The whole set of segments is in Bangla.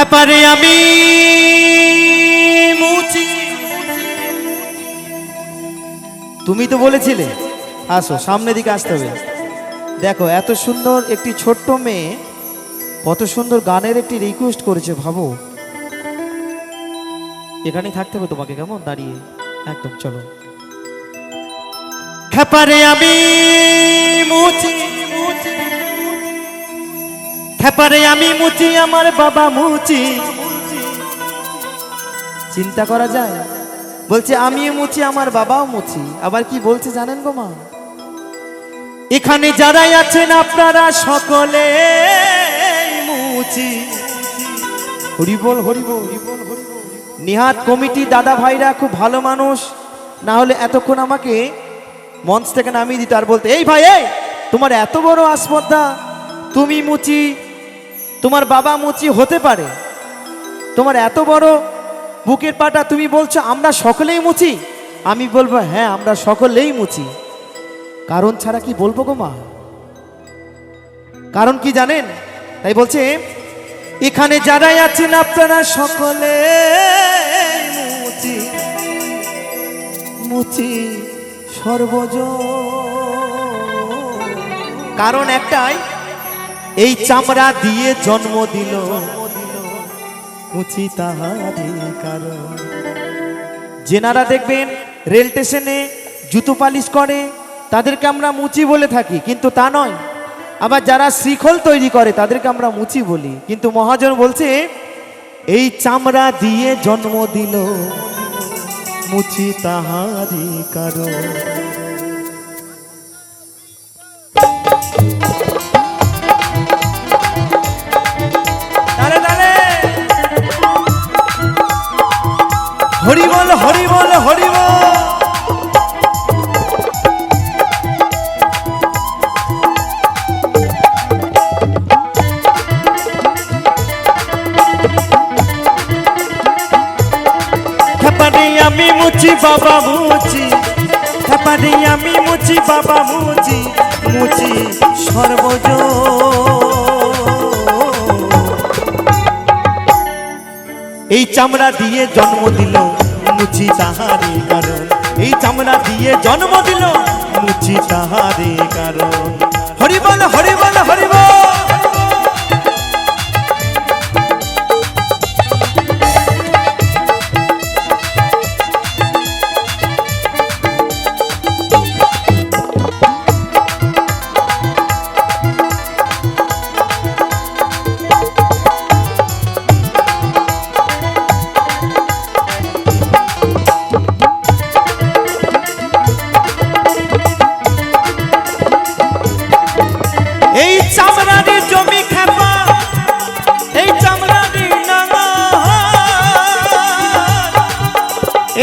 খেপারে আমি মুচি। তুমি তো বলেছিলে আসো, সামনের দিকে আসতে হবে। দেখো এত সুন্দর একটি ছোট্ট মেয়ে কত সুন্দর গানের একটি রিকোয়েস্ট করেছে, ভাবো। এখানেই থাকতে হবে তোমাকে, কেমন দাঁড়িয়ে একদম। চলো। খেপারে আমি মুচি, খেপারে আমি মুচি, আমার বাবা মুচি। চিন্তা করা যায়, বলছে আমি মুচি আমার বাবাও মুচি। আবার কি বলছে জানেন গো মা? এখানে যারাই আছেন আপনারা সকলে মুচি। হরিবল হরিবল। নিহাত কমিটি দাদা ভাইরা খুব ভালো মানুষ, না হলে এতক্ষণ আমাকে মঞ্চ থেকে নামিয়ে দিত আর বলতে, এই ভাই এই তোমার এত বড় আসপর্দা, তুমি মুচি তোমার বাবা মুচি হতে পারে, তোমার এত বড় বুকের পাটা, তুমি বলছো আমরা সকলেই মুচি। আমি বলবো হ্যাঁ আমরা সকলেই মুচি। কারণ ছাড়া কি বলবো গো মা? কারণ কি জানেন? তাই বলছে এখানে যারাই আছেন আপনারা সকলে মুচি, মুচি সর্বজ। কারণ একটাই, এই চামড়া দিয়ে জন্ম দিল মুচি তাহারি কারণ। যেনারা দেখবেন রেল স্টেশনে জুতো পালিশ করে তাদেরকে আমরা মুচি বলে থাকি, কিন্তু তা নয়। আবার যারা শিখল তৈরি করে তাদেরকে আমরা মুচি বলি, কিন্তু মহাজন বলছে এই চামড়া দিয়ে জন্ম দিল মুচি তাহারি কারণ। হরি বল হরি বল হরি বল। খেপারে আমি মুচি বাবা মুচি, খেপারে আমি মুচি বাবা মুচি, মুচি সর্বজ। এই চামড়া দিয়ে জন্ম দিল মুচি তাহারি কারণ, এই চামড়া দিয়ে জন্ম দিল মুচি তাহারি কারণ। হরি বল হরি বল হরি বল। এই চামড়ারি জমি খেপা, এই চামড়ারি নাঙল,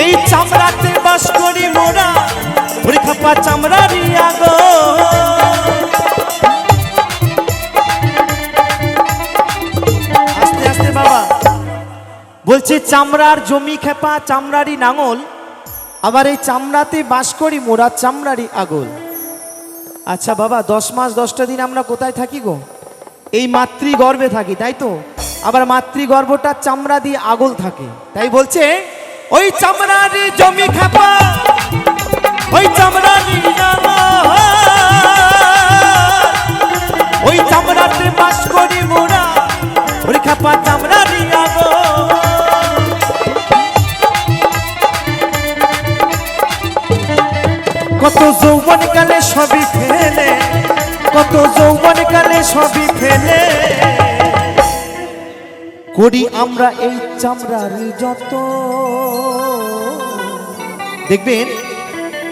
এই চামড়াতে বাস করি মোরা, ওরে খেপা চামড়ারি আগো। আস্তে আস্তে বাবা বলছে চামড়ার জমি খেপা চামড়ারি নাঙল, আবার এই চামড়াতে বাস করি মোরা চামড়ারি আগল। আচ্ছা বাবা 10 মাস 10টা দিন আমরা কোথায় থাকি গো? এই মাতৃগর্ভে থাকি, তাই তো? আবার মাতৃগর্ভটা চামড়া দিয়ে আগল থাকে। তাই বলছে ওই চামড়ারি জমি খেপা, ওই চামড়ারি ওই চামড়াতে বাস করি মোরা, ওই খেপা চামড়ারি আগল। কত যৌবন কালে সবই ফেলে, কত যৌবন কালে সবই ফেলে করি আমরা এই চামড়ারি যত। দেখবেন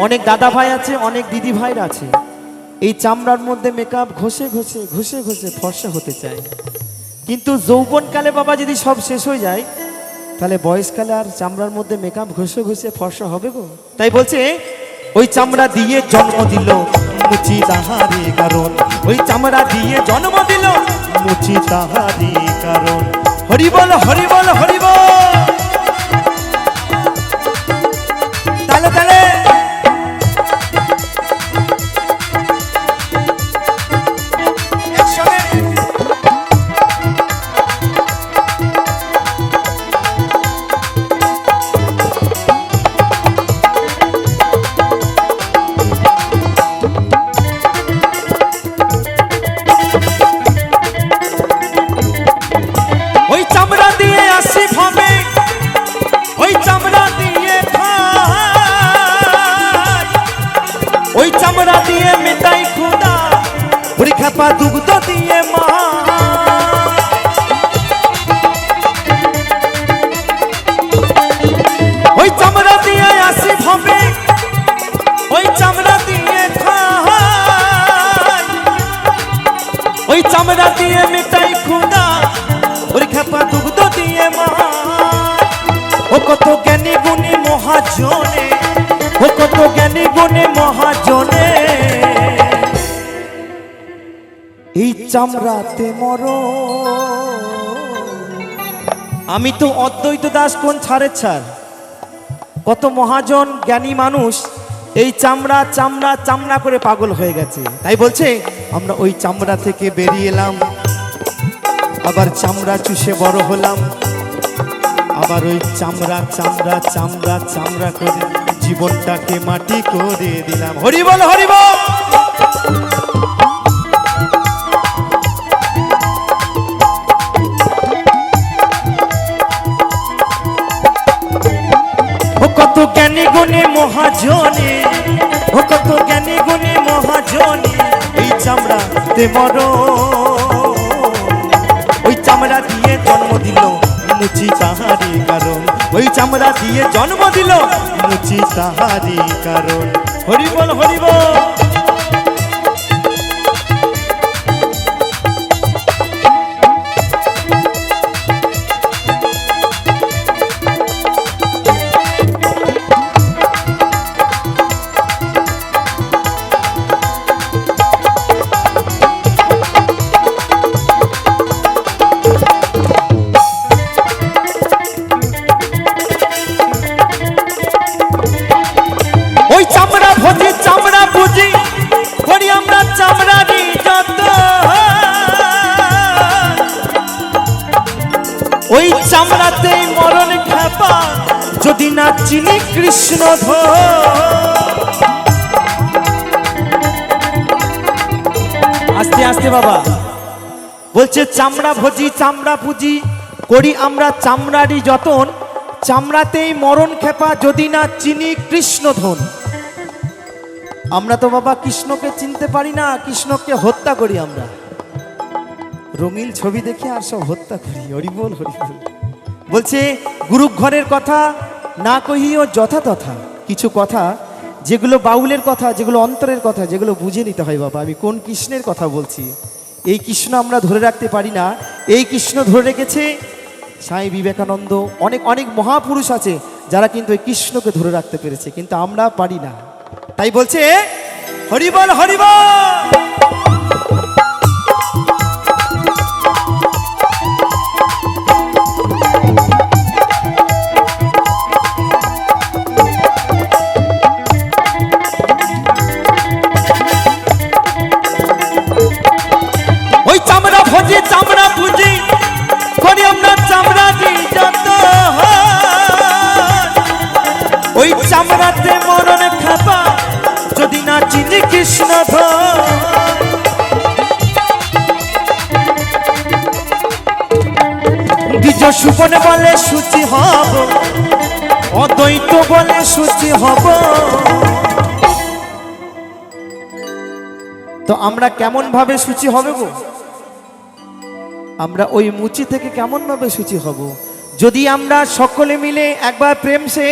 অনেক দাদা ভাই আছে, অনেক দিদি ভাইরা আছে, এই চামড়ার মধ্যে মেকআপ ঘষে ঘষে ঘষে ঘষে ফর্সা হতে চায়, কিন্তু যৌবনকালে বাবা যদি সব শেষ হয়ে যায় তাহলে বয়সকালে আর চামড়ার মধ্যে মেকআপ ঘষে ঘষে ফর্সা হবে গো? তাই বলছে ওই চামড়া দিয়ে জন্ম দিল মুচি তাহারি কারণ, ওই চামড়া দিয়ে জন্ম দিল মুচি তাহারি কারণ। হরি বল হরি বল হরি বল। তালে তালে মেটাই খোদা ওর খেপা দুগ্ধ দিয়ে মা। ও কত জ্ঞানী গুণী মহাজনে, ও কত জ্ঞানী গুণী মহাজনে, এই চামড়াতে মর। আমি তো অদ্বৈত দাস কোন ছাড়ের ছাড়, কত মহাজন জ্ঞানী মানুষ এই চামড়া চামড়া চামড়া করে পাগল হয়ে গেছে। তাই বলছে আমরা ওই চামড়া থেকে বেরিয়ে এলাম, আবার চামড়া চুষে বড় হলাম, আবার ওই চামড়া চামড়া চামড়া চামড়া করে জীবনটাকে মাটি করে দিলাম। হরি বল হরি বল। ও কত জ্ঞানী গুণী মহাজনে, ও কত জ্ঞানী গুণী মহাজনে, এই চামড়াতে মর। ওই চামড়া দিয়ে জন্ম দিল মুচি তাহারি কারণ, ওই চামড়া দিয়ে জন্ম দিল মুচি তাহারি কারণ। হরি বল হরি বল। ওই চামড়া ভোজি চামড়া বুঝি করি আমরা চামড়ারি যত, ওই চামড়াতেই মরণ খেপা যদি না চিনি কৃষ্ণ ধর। আস্তে আস্তে বাবা বলছে চামড়া ভোজি চামড়া পুজি করি আমরা চামড়ারি যতন, চামড়াতেই মরণ খেপা যদি না চিনি কৃষ্ণ ধন। আমরা তো বাবা কৃষ্ণকে চিনতে পারি না, কৃষ্ণকে হত্যা করি আমরা, রঙিন ছবি দেখে আর সব হত্যা করি। হরি বল হরি বল। বলছে গুরু ঘরের কথা না কহিও যথা তথা, কিছু কথা যেগুলো বাউলের কথা, যেগুলো অন্তরের কথা, যেগুলো বুঝে নিতে হয় বাবা। আমি কোন কৃষ্ণের কথা বলছি, এই কৃষ্ণ আমরা ধরে রাখতে পারি না, এই কৃষ্ণ ধরে রেখেছে স্বামী বিবেকানন্দ। অনেক অনেক মহাপুরুষ আছে যারা কিন্তু এই কৃষ্ণকে ধরে রাখতে পেরেছে, কিন্তু আমরা পারি না। তাই বলছে হরি বল হরি বল। ওই চামড়া ভোজি চামড়া পুজি করি আমরা চামড়া দিই যত, ওই চামড়াতে মরণ খাপা যদি না চিনি কৃষ্ণ ধর। দ্বিজ সুপন বলে সূচি হব, অদ্বৈত বলে সূচি হব। তো আমরা কেমন ভাবে সূচি হবে গো? আমরা ওই মুচি থেকে কেমন ভাবে সূচি হব? যদি আমরা সকলে মিলে একবার প্রেম সে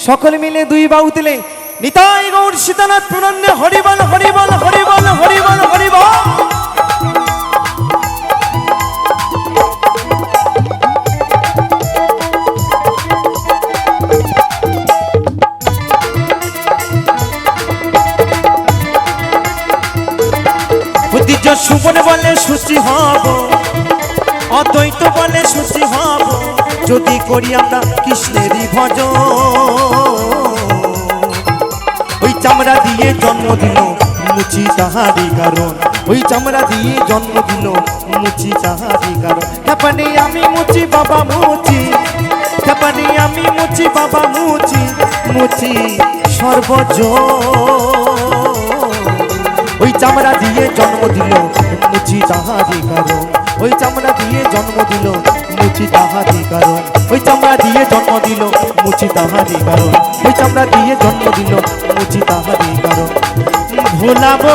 সকলে মিলে দুই বাউ তুলে নিতাই গৌর সীতানাথ প্রণন্দে হরি বল হরি বল হরি বল হরি বল হরি বল। দ্বিজ সুপন বলে সূচি হব, অদ্বৈত বলে সূচি হব, যদি করি আমরা কৃষ্ণেরই ভজন। ওই চামড়া দিয়ে জন্ম দিল মুচি তাহারি কারণ, ওই চামড়া দিয়ে জন্ম দিল মুচি তাহারি কারণ। খেপানি আমি মুচি বাবা মুচি, খেপানি আমি মুচি বাবা মুচি, মুচি সর্বজ। ওই চামড়া দিয়ে জন্ম দিল মুচি তাহারি কারণ, ওই চামড়া দিয়ে জন্ম দিল মুচি তাহারি কারণ, ওই চামড়া দিয়ে জন্ম দিল মুচি তাহারি কারণ, ওই চামড়া দিয়ে জন্ম দিল মুচি তাহারি কারণ। ভোলাবো